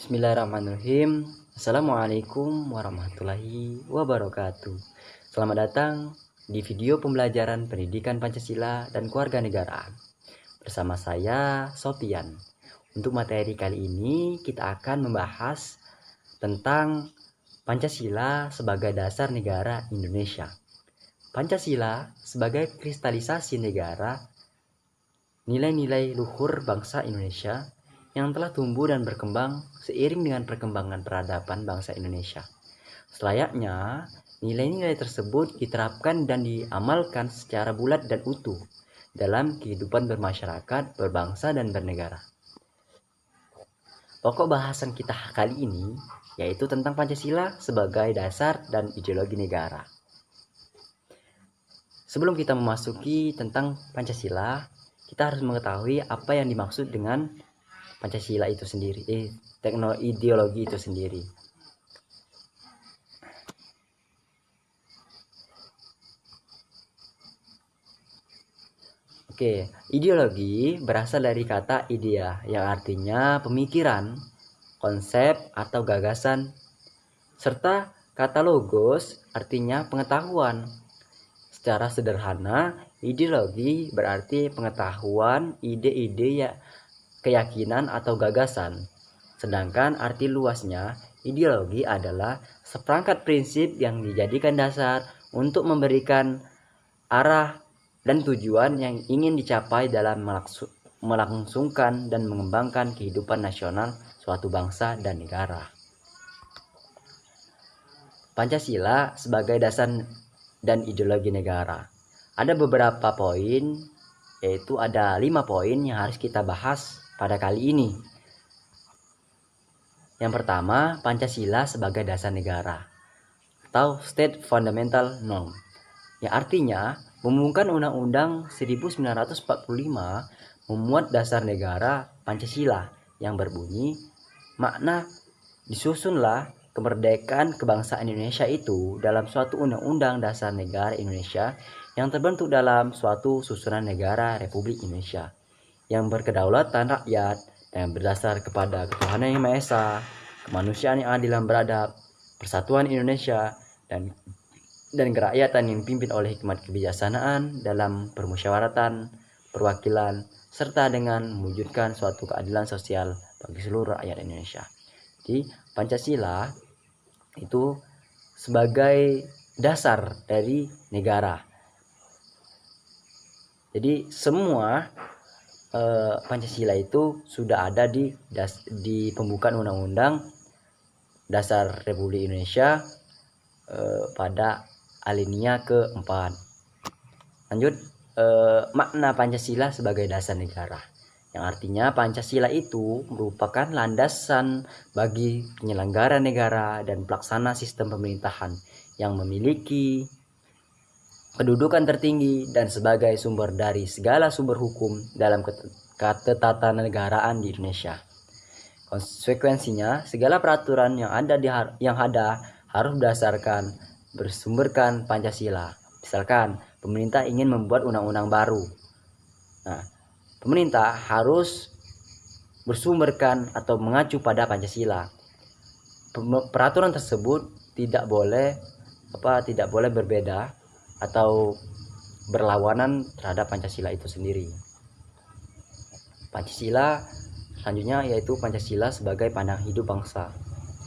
Bismillahirrahmanirrahim. Assalamualaikum warahmatullahi wabarakatuh. Selamat datang di video pembelajaran pendidikan Pancasila dan Kewarganegaraan. Bersama saya, Sofian. Untuk materi kali ini kita akan membahas tentang Pancasila sebagai dasar negara Indonesia. Pancasila sebagai kristalisasi negara, nilai-nilai luhur bangsa Indonesia yang telah tumbuh dan berkembang seiring dengan perkembangan peradaban bangsa Indonesia. Selayaknya, nilai-nilai tersebut diterapkan dan diamalkan secara bulat dan utuh dalam kehidupan bermasyarakat, berbangsa, dan bernegara. Pokok bahasan kita kali ini yaitu tentang Pancasila sebagai dasar dan ideologi negara. Sebelum kita memasuki tentang Pancasila, kita harus mengetahui apa yang dimaksud dengan Pancasila itu sendiri, ideologi itu sendiri. Oke, ideologi berasal dari kata idea yang artinya pemikiran, konsep atau gagasan, serta kata logos artinya pengetahuan. Secara sederhana, ideologi berarti pengetahuan, ide-ide ya keyakinan atau gagasan. Sedangkan arti luasnya, ideologi adalah seperangkat prinsip yang dijadikan dasar untuk memberikan arah dan tujuan yang ingin dicapai dalam melangsungkan dan mengembangkan kehidupan nasional suatu bangsa dan negara. Pancasila sebagai dasar dan ideologi negara. Ada beberapa poin, yaitu ada 5 poin yang harus kita bahas pada kali ini. Yang pertama, Pancasila sebagai dasar negara atau State Fundamental Norm, yang artinya pembukaan Undang-Undang 1945 memuat dasar negara Pancasila yang berbunyi, makna disusunlah kemerdekaan kebangsaan Indonesia itu dalam suatu undang-undang dasar negara Indonesia yang terbentuk dalam suatu susunan negara Republik Indonesia yang berkedaulatan rakyat dan berdasar kepada ketuhanan yang Maha Esa, kemanusiaan yang adil dan beradab, persatuan Indonesia, dan kerakyatan yang dipimpin oleh hikmat kebijaksanaan dalam permusyawaratan, perwakilan, serta dengan mewujudkan suatu keadilan sosial bagi seluruh rakyat Indonesia. Jadi Pancasila itu sebagai dasar dari negara. Jadi semua Pancasila itu sudah ada di pembukaan Undang-Undang Dasar Republik Indonesia pada alinea ke-4. Lanjut, makna Pancasila sebagai dasar negara, yang artinya Pancasila itu merupakan landasan bagi penyelenggara negara dan pelaksana sistem pemerintahan yang memiliki kedudukan tertinggi dan sebagai sumber dari segala sumber hukum dalam ketatanegaraan di Indonesia. Konsekuensinya, segala peraturan yang ada harus bersumberkan Pancasila. Misalkan pemerintah ingin membuat undang-undang baru, nah, pemerintah harus bersumberkan atau mengacu pada Pancasila. Peraturan tersebut tidak boleh berbeda atau berlawanan terhadap Pancasila itu sendiri. Pancasila selanjutnya yaitu Pancasila sebagai pandangan hidup bangsa.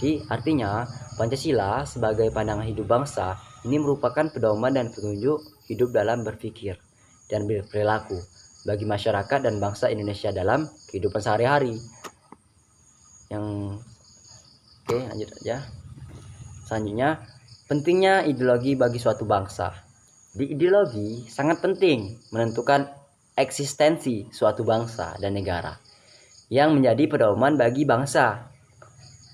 Jadi artinya Pancasila sebagai pandangan hidup bangsa ini merupakan pedoman dan petunjuk hidup dalam berpikir dan berperilaku bagi masyarakat dan bangsa Indonesia dalam kehidupan sehari-hari. Lanjut aja. Selanjutnya, pentingnya ideologi bagi suatu bangsa. Di ideologi sangat penting menentukan eksistensi suatu bangsa dan negara yang menjadi pedoman bagi bangsa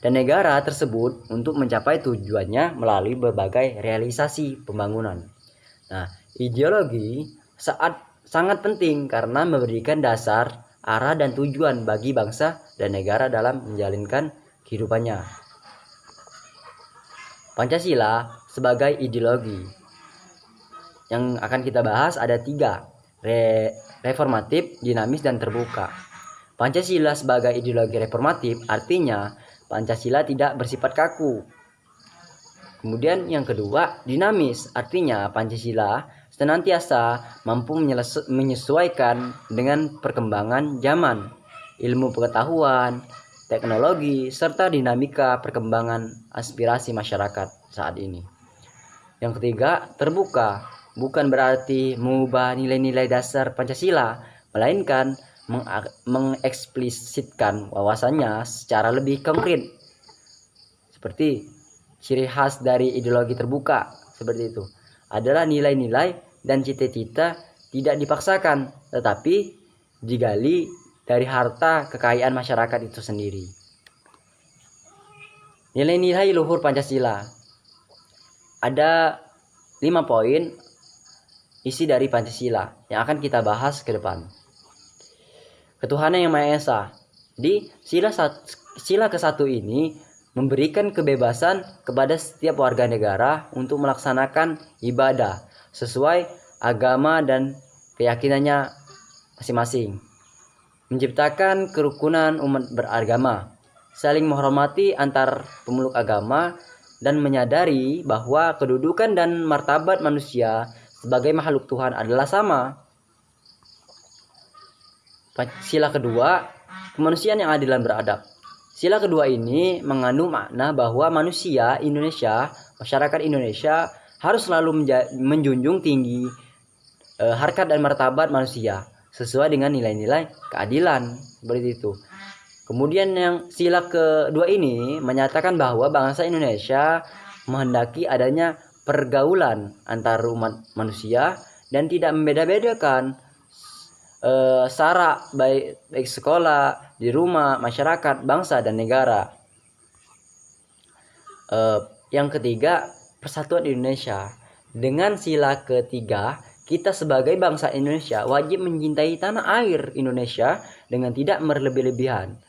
dan negara tersebut untuk mencapai tujuannya melalui berbagai realisasi pembangunan. Nah, ideologi sangat penting karena memberikan dasar, arah, dan tujuan bagi bangsa dan negara dalam menjalankan kehidupannya. Pancasila sebagai ideologi yang akan kita bahas ada 3, reformatif, dinamis, dan terbuka. Pancasila sebagai ideologi reformatif artinya Pancasila tidak bersifat kaku. Kemudian yang kedua, dinamis. Artinya Pancasila senantiasa mampu menyesuaikan dengan perkembangan zaman, ilmu pengetahuan, teknologi, serta dinamika perkembangan aspirasi masyarakat saat ini. Yang ketiga, terbuka. Bukan berarti mengubah nilai-nilai dasar Pancasila, melainkan mengeksplisitkan wawasannya secara lebih konkret. Seperti ciri khas dari ideologi terbuka, seperti itu adalah nilai-nilai dan cita-cita tidak dipaksakan, tetapi digali dari harta kekayaan masyarakat itu sendiri. Nilai-nilai luhur Pancasila. Ada 5 poin isi dari Pancasila yang akan kita bahas ke depan. Ketuhanan yang Maha Esa. Di sila ke-1 ini memberikan kebebasan kepada setiap warga negara untuk melaksanakan ibadah sesuai agama dan keyakinannya masing-masing. Menciptakan kerukunan umat beragama, saling menghormati antar pemeluk agama, dan menyadari bahwa kedudukan dan martabat manusia sebagai makhluk Tuhan adalah sama. Sila kedua, kemanusiaan yang adil dan beradab. Sila kedua ini mengandung makna bahwa manusia Indonesia, masyarakat Indonesia harus selalu menjunjung tinggi harkat dan martabat manusia sesuai dengan nilai-nilai keadilan, seperti itu. Kemudian yang sila kedua ini menyatakan bahwa bangsa Indonesia menghendaki adanya pergaulan antar umat manusia dan tidak membeda-bedakan sara baik sekolah, di rumah, masyarakat, bangsa, dan negara. Yang ketiga, persatuan Indonesia. Dengan sila ketiga, kita sebagai bangsa Indonesia wajib mencintai tanah air Indonesia dengan tidak berlebih-lebihan.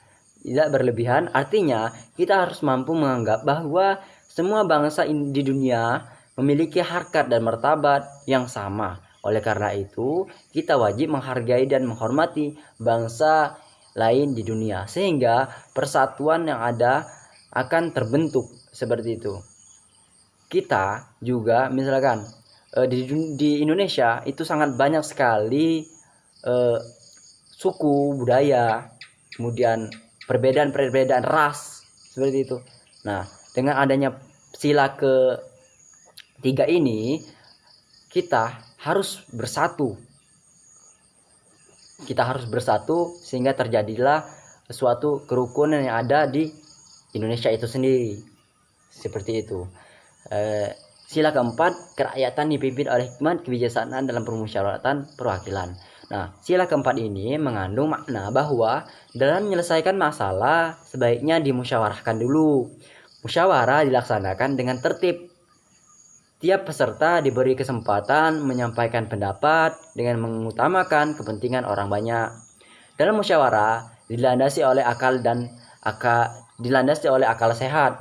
Tidak berlebihan artinya kita harus mampu menganggap bahwa semua bangsa di dunia memiliki harkat dan martabat yang sama. Oleh karena itu, kita wajib menghargai dan menghormati bangsa lain di dunia sehingga persatuan yang ada akan terbentuk, seperti itu. Kita juga misalkan di Indonesia itu sangat banyak sekali suku, budaya, kemudian perbedaan ras, seperti itu. Nah, dengan adanya sila ketiga ini, kita harus bersatu. Kita harus bersatu sehingga terjadilah suatu kerukunan yang ada di Indonesia itu sendiri. Seperti itu. Sila keempat, kerakyatan dipimpin oleh hikmat kebijaksanaan dalam permusyawaratan perwakilan. Nah, sila keempat ini mengandung makna bahwa dalam menyelesaikan masalah sebaiknya dimusyawarahkan dulu. Musyawarah dilaksanakan dengan tertib. Tiap peserta diberi kesempatan menyampaikan pendapat dengan mengutamakan kepentingan orang banyak. Dalam musyawarah dilandasi oleh akal sehat,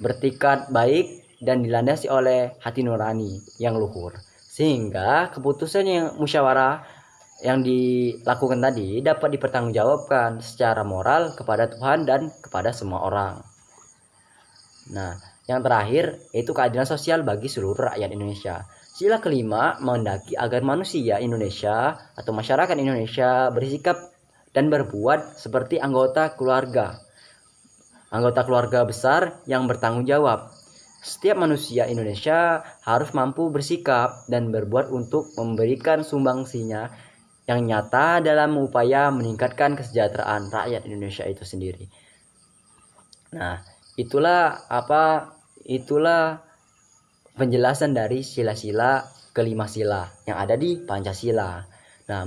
bertikad baik, dan dilandasi oleh hati nurani yang luhur. Sehingga keputusan yang musyawarah yang dilakukan tadi dapat dipertanggungjawabkan secara moral kepada Tuhan dan kepada semua orang. Nah, yang terakhir yaitu keadilan sosial bagi seluruh rakyat Indonesia. Sila kelima menghendaki agar manusia Indonesia atau masyarakat Indonesia bersikap dan berbuat seperti anggota keluarga besar yang bertanggung jawab. Setiap manusia Indonesia harus mampu bersikap dan berbuat untuk memberikan sumbangsinya yang nyata dalam upaya meningkatkan kesejahteraan rakyat Indonesia itu sendiri. Nah, itulah penjelasan dari sila-sila kelima sila yang ada di Pancasila. Nah,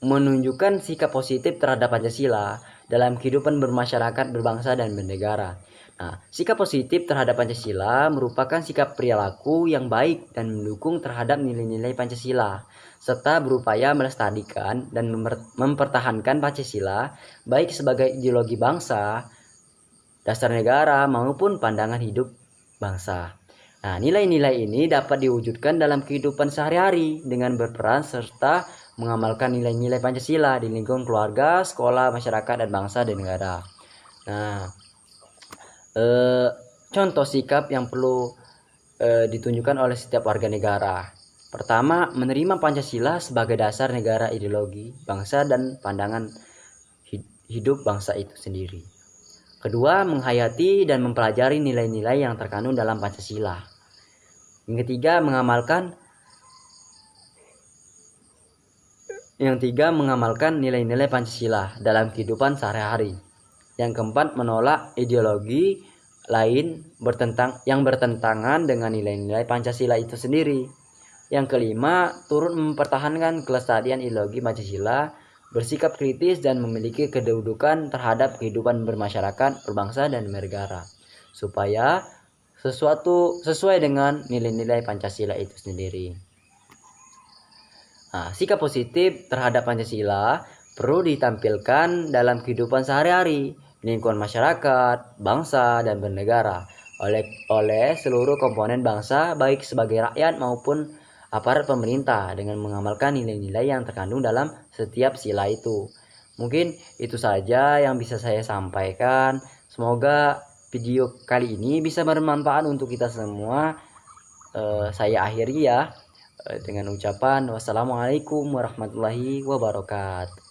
menunjukkan sikap positif terhadap Pancasila dalam kehidupan bermasyarakat, berbangsa, dan bernegara. Nah, sikap positif terhadap Pancasila merupakan sikap perilaku yang baik dan mendukung terhadap nilai-nilai Pancasila, serta berupaya melestarikan dan mempertahankan Pancasila baik sebagai ideologi bangsa, dasar negara, maupun pandangan hidup bangsa. Nah, nilai-nilai ini dapat diwujudkan dalam kehidupan sehari-hari dengan berperan serta mengamalkan nilai-nilai Pancasila di lingkungan keluarga, sekolah, masyarakat, dan bangsa dan negara. Nah, contoh sikap yang perlu ditunjukkan oleh setiap warga negara. Pertama, menerima Pancasila sebagai dasar negara, ideologi bangsa dan pandangan hidup bangsa itu sendiri. Kedua, menghayati dan mempelajari nilai-nilai yang terkandung dalam Pancasila. Yang ketiga, mengamalkan nilai-nilai Pancasila dalam kehidupan sehari-hari. Yang keempat, menolak ideologi lain yang bertentangan dengan nilai-nilai Pancasila itu sendiri. Yang kelima, turut mempertahankan kelestarian ideologi Pancasila, bersikap kritis dan memiliki kedudukan terhadap kehidupan bermasyarakat, berbangsa dan bernegara, supaya sesuatu sesuai dengan nilai-nilai Pancasila itu sendiri. Nah, sikap positif terhadap Pancasila perlu ditampilkan dalam kehidupan sehari-hari, lingkungan masyarakat, bangsa dan bernegara oleh seluruh komponen bangsa, baik sebagai rakyat maupun aparat pemerintah, dengan mengamalkan nilai-nilai yang terkandung dalam setiap sila itu. Mungkin itu saja yang bisa saya sampaikan. Semoga video kali ini bisa bermanfaat untuk kita semua. Saya akhiri ya dengan ucapan wassalamualaikum warahmatullahi wabarakatuh.